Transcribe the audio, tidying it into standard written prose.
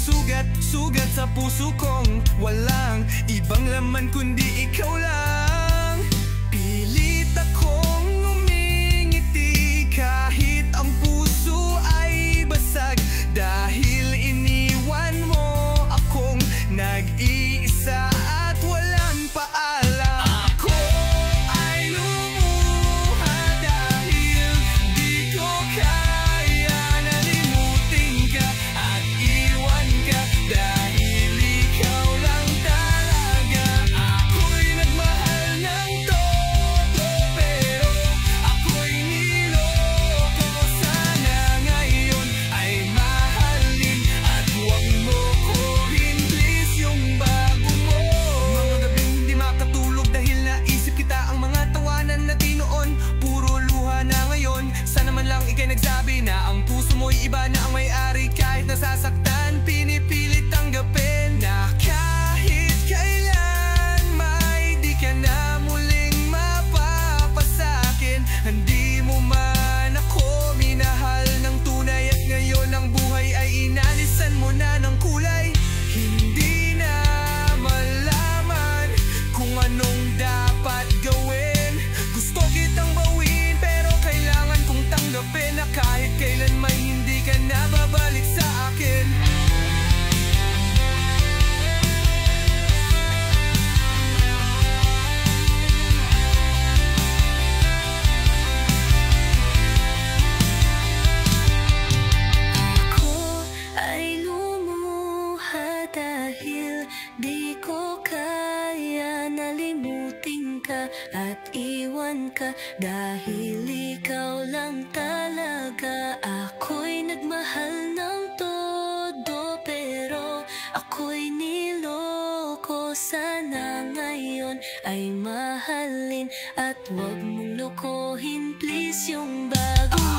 Sugat sa puso kong walang ibang laman kundi ikaw lang. Pilit akong umingiti kahit ang puso ay basag, dahil iniwan mo akong nag-iisa at walang paalam. Ako ay lumuha dahil di ko kaya nalimutin ka at iwan ka, dahil ikaw lang talaga. Ako'y nagmahal ng todo, pero ako'y niloko. Sana ngayon ay mahalin at huwag mo ko hinlis yung bago mo. Mga gabing hindi makatulog dahil naisip kita, ang mga tawanan na di noon puro luha na ngayon. Sana man lang ika'y nagsabi na ang puso mo'y iba na ang may-ari. Kahit nasasaktan, pinipilit tanggapin na kahit kailan may di ka na muling mapapasakin. Hindi mo man ako minahal ng tunay at ngayon ang buhay ay inalisan mo na ng kulay. Hindi na malaman kung anong dapat gawin. Gusto kitang bawiin pero kailangan kong tanggapin na kahit kailan may hindi ka na babalik sa akin. Ako ay lumuha dahil di ko kaya nalimutin ka at iwan ka, dahil ikaw lang talaga. Ako'y nagmahal ng todo, pero ako'y niloko. Sana ngayon ay mahalin at huwag mong lokohin please yung bago